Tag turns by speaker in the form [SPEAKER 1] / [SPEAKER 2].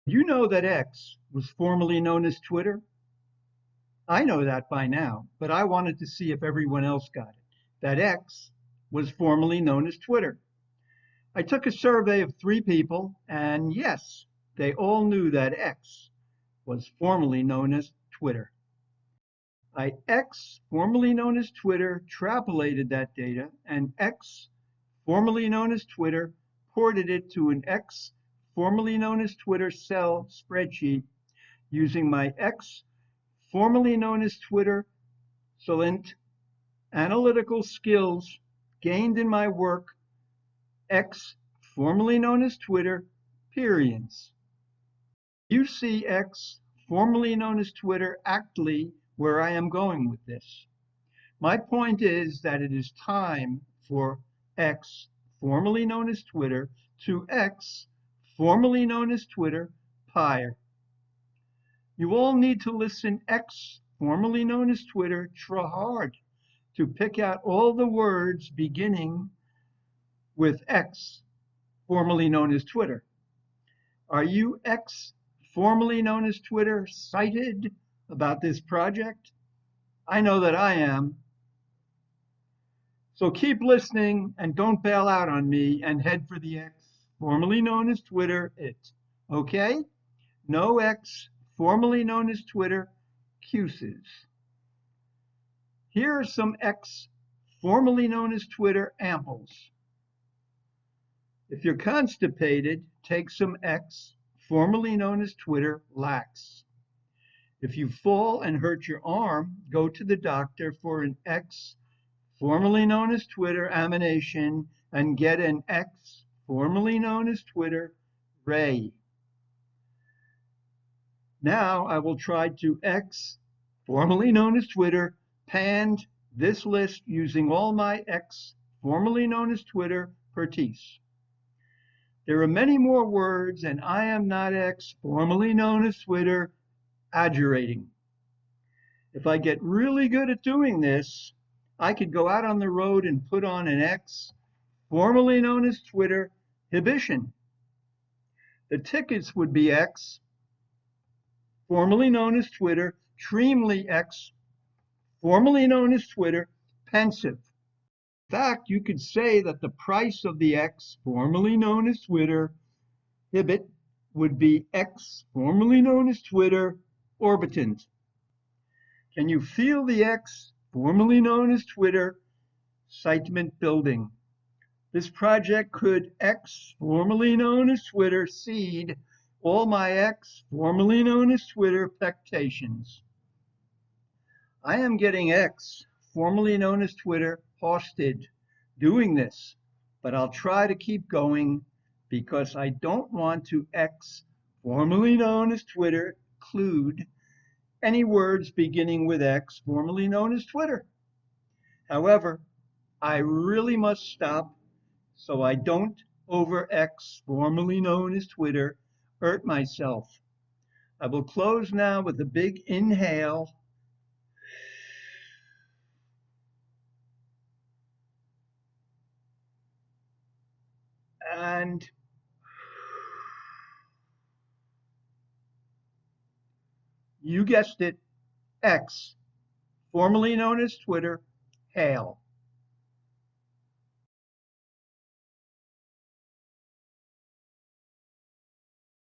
[SPEAKER 1] You know that X was formerly known as Twitter? I know that by now, but I wanted to see if everyone else got it. That X was formerly known as Twitter. I took a survey of 3 people, and yes, they all knew that X was formerly known as Twitter. X, formerly known as Twitter, extrapolated that data, and X, formerly known as Twitter, ported it to an X, formerly known as Twitter, cell spreadsheet using my X, formerly known as Twitter, Solent analytical skills gained in my work, X, formerly known as Twitter, periods. You see X, formerly known as Twitter, actually where I am going with this. My point is that it is time for X, formerly known as Twitter, to X, formerly known as Twitter, Pyre. You all need to listen X, formerly known as Twitter, try hard to pick out all the words beginning with X, formerly known as Twitter. Are you X, formerly known as Twitter, excited about this project? I know that I am. So keep listening and don't bail out on me and head for the X, formerly known as Twitter, it. Okay? No X, formerly known as Twitter, excuses. Here are some X, formerly known as Twitter, amples. If you're constipated, take some X, formerly known as Twitter, lax. If you fall and hurt your arm, go to the doctor for an X, formerly known as Twitter, amination, and get an X, formerly known as Twitter, ray. Now I will try to X, formerly known as Twitter, panned this list using all my X, formerly known as Twitter, Pertise. There are many more words, and I am not X, formerly known as Twitter, adjurating. If I get really good at doing this, I could go out on the road and put on an X, formerly known as Twitter, hibition. The tickets would be X, formerly known as Twitter, extremely X, formerly known as Twitter, pensive. In fact, you could say that the price of the X, formerly known as Twitter, hibit, would be X, formerly known as Twitter, orbitant. Can you feel the X, formerly known as Twitter, excitement building? This project could X, formerly known as Twitter, seed all my X, formerly known as Twitter, pectations. I am getting X, formerly known as Twitter, hosted doing this, but I'll try to keep going because I don't want to X, formerly known as Twitter, include any words beginning with X, formerly known as Twitter. However, I really must stop so I don't over X, formerly known as Twitter, hurt myself. I will close now with a big inhale and you guessed it, X, formerly known as Twitter, hail.